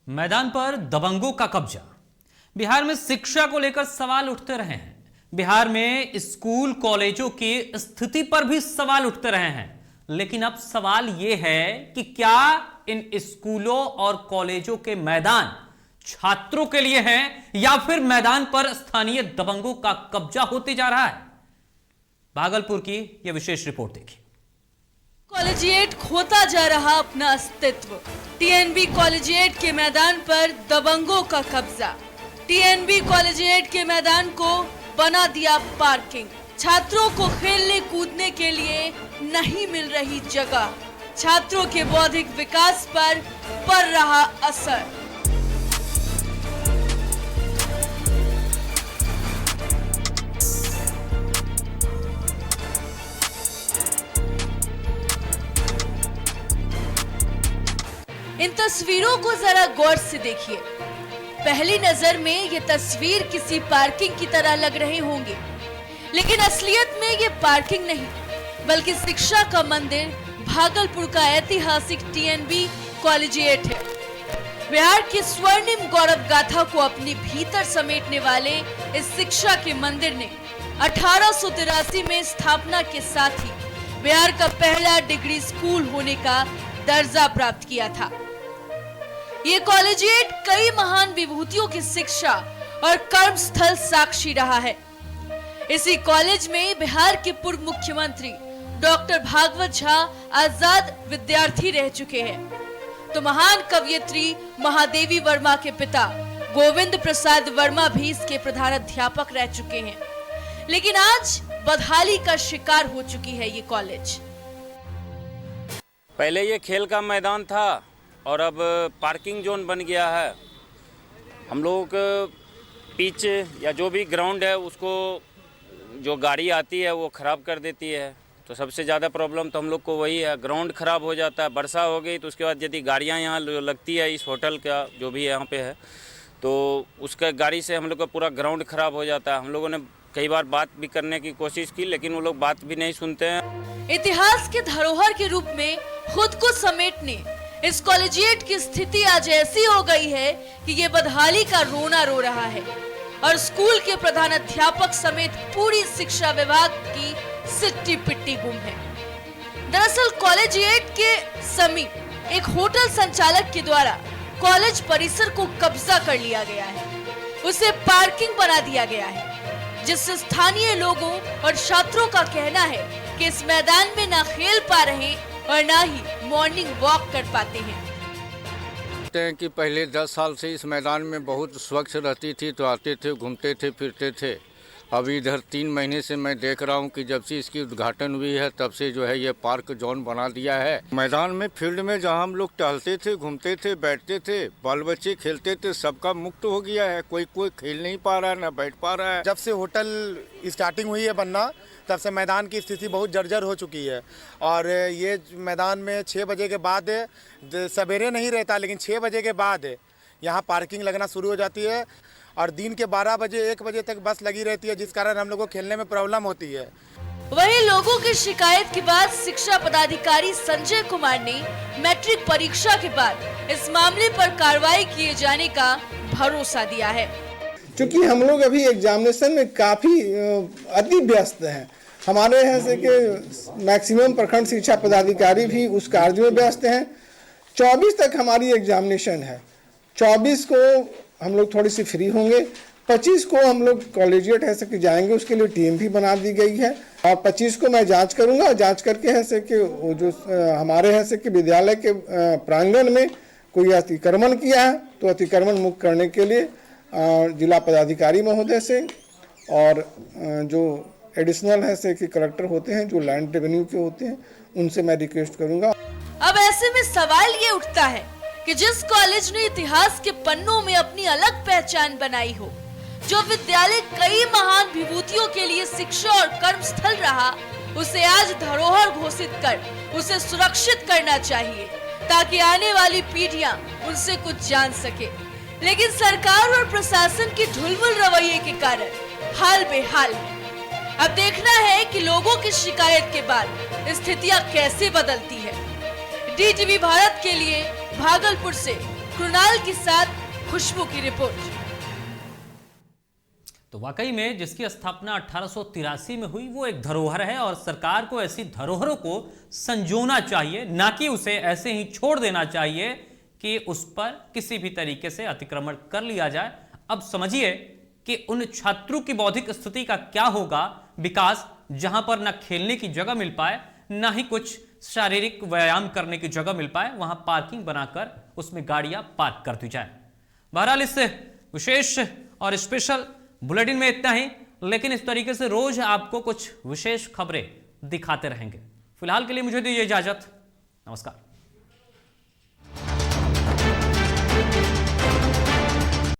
मैदान पर दबंगों का कब्जा। बिहार में शिक्षा को लेकर सवाल उठते रहे हैं। बिहार में स्कूल कॉलेजों की स्थिति पर भी सवाल उठते रहे हैं। लेकिन अब सवाल यह है कि क्या इन स्कूलों और कॉलेजों के मैदान छात्रों के लिए हैं या फिर मैदान पर स्थानीय दबंगों का कब्जा होते जा रहा है। भागलपुर की यह विशेष रिपोर्ट देखिए। कॉलेजिएट खोता जा रहा अपना अस्तित्व। टीएनबी कॉलेजिएट के मैदान पर दबंगों का कब्जा। टीएनबी कॉलेजिएट के मैदान को बना दिया पार्किंग। छात्रों को खेलने कूदने के लिए नहीं मिल रही जगह। छात्रों के बौद्धिक विकास पर पड़ रहा असर। इन तस्वीरों को जरा गौर से देखिए। पहली नजर में ये तस्वीर किसी पार्किंग की तरह लग रहे होंगे, लेकिन असलियत में ये पार्किंग नहीं बल्कि शिक्षा का मंदिर भागलपुर का ऐतिहासिक टीएनबी कॉलेजिएट है। बिहार की स्वर्णिम गौरव गाथा को अपने भीतर समेटने वाले इस शिक्षा के मंदिर ने 1883 में स्थापना के साथ ही बिहार का पहला डिग्री स्कूल होने का दर्जा प्राप्त किया था। ये कॉलेजिएट कई महान विभूतियों की शिक्षा और कर्म स्थल साक्षी रहा है। इसी कॉलेज में बिहार के पूर्व मुख्यमंत्री डॉक्टर भागवत झा आजाद विद्यार्थी रह चुके हैं, तो महान कवयित्री महादेवी वर्मा के पिता गोविंद प्रसाद वर्मा भी इसके प्रधानाध्यापक रह चुके हैं। लेकिन आज बदहाली का शिकार हो चुकी है ये कॉलेज। पहले ये खेल का मैदान था और अब पार्किंग जोन बन गया है। हम लोग पिच या जो भी ग्राउंड है उसको जो गाड़ी आती है वो ख़राब कर देती है। तो सबसे ज़्यादा प्रॉब्लम तो हम लोग को वही है, ग्राउंड ख़राब हो जाता है। वर्षा हो गई तो उसके बाद यदि गाड़ियाँ यहाँ लगती है, इस होटल का जो भी यहाँ पे है, तो उसका गाड़ी से हम लोग का पूरा ग्राउंड ख़राब हो जाता है। हम लोगों ने कई बार बात भी करने की कोशिश की, लेकिन वो लोग बात भी नहीं सुनते हैं। इतिहास के धरोहर के रूप में खुद को समेटने इस कॉलेजिएट की स्थिति आज ऐसी हो गई है कि ये बदहाली का रोना रो रहा है और स्कूल के प्रधानाध्यापक समेत पूरी शिक्षा विभाग की सिट्टी पिट्टी गुम है। दरअसल कॉलेजिएट के समीप एक होटल संचालक के द्वारा कॉलेज परिसर को कब्जा कर लिया गया है। उसे पार्किंग बना दिया गया है, जिससे स्थानीय लोगों और छात्रों का कहना है कि इस मैदान में ना खेल पा रहे और ना ही मॉर्निंग वॉक कर पाते हैं। कि पहले 10 साल से इस मैदान में बहुत स्वच्छ रहती थी, तो आते थे, घूमते थे, फिरते थे। अभी इधर 3 महीने से मैं देख रहा हूँ कि जब से इसकी उद्घाटन हुई है तब से जो है ये पार्क जोन बना दिया है। मैदान में फील्ड में जहाँ हम लोग टहलते थे, घूमते थे, बैठते थे, बाल बच्चे खेलते थे, सबका मुक्त हो गया है। कोई खेल नहीं पा रहा है, ना बैठ पा रहा है। जब से होटल स्टार्टिंग हुई है बनना, तब से मैदान की स्थिति बहुत जर्जर हो चुकी है। और ये मैदान में 6 बजे के बाद, सवेरे नहीं रहता लेकिन 6 बजे के बाद यहाँ पार्किंग लगना शुरू हो जाती है और दिन के 12 बजे 1 बजे तक बस लगी रहती है, जिस कारण हम लोग को खेलने में प्रॉब्लम होती है। वहीं लोगों की शिकायत के बाद शिक्षा पदाधिकारी संजय कुमार ने मैट्रिक परीक्षा के बाद इस मामले पर कार्रवाई किए जाने का भरोसा दिया है। क्योंकि हम लोग अभी एग्जामिनेशन में काफ़ी अति व्यस्त हैं। हमारे यहाँ से कि मैक्सिमम प्रखंड शिक्षा पदाधिकारी भी उस कार्य में व्यस्त हैं। 24 तक हमारी एग्जामिनेशन है। 24 को हम लोग थोड़ी सी फ्री होंगे। 25 को हम लोग कॉलेजिएट है कि जाएंगे, उसके लिए टीम भी बना दी गई है। और 25 को मैं जांच करूंगा। जांच करके है से कि वो जो हमारे है से कि विद्यालय के प्रांगण में कोई अतिक्रमण किया है तो अतिक्रमण मुक्त करने के लिए जिला पदाधिकारी महोदय से और जो एडिशनल है से कि कलेक्टर होते हैं, जो लैंड रेवेन्यू के होते हैं, उनसे मैं रिक्वेस्ट करूंगा। अब ऐसे में सवाल ये उठता है कि जिस कॉलेज ने इतिहास के पन्नों में अपनी अलग पहचान बनाई हो, जो विद्यालय कई महान विभूतियों के लिए शिक्षा और कर्म स्थल रहा, उसे आज धरोहर घोषित कर उसे सुरक्षित करना चाहिए ताकि आने वाली पीढ़ियां उनसे कुछ जान सके। लेकिन सरकार और प्रशासन के ढुलमुल रवैये के कारण हाल बेहाल है। अब देखना है कि लोगों की शिकायत के बाद स्थितियां कैसे बदलती है। डीटीवी भारत के लिए भागलपुर से कृणाल के साथ खुशबू की रिपोर्ट। तो वाकई में जिसकी स्थापना 1883 में हुई वो एक धरोहर है और सरकार को ऐसी धरोहरों को संजोना चाहिए, ना कि उसे ऐसे ही छोड़ देना चाहिए कि उस पर किसी भी तरीके से अतिक्रमण कर लिया जाए। अब समझिए कि उन छात्रों की बौद्धिक स्थिति का क्या होगा विकास, जहां पर ना खेलने की जगह मिल पाए, ना ही कुछ शारीरिक व्यायाम करने की जगह मिल पाए, वहां पार्किंग बनाकर उसमें गाड़ियां पार्क कर दी जाए। बहरहाल इस विशेष और स्पेशल बुलेटिन में इतना ही, लेकिन इस तरीके से रोज आपको कुछ विशेष खबरें दिखाते रहेंगे। फिलहाल के लिए मुझे दीजिए इजाजत। नमस्कार।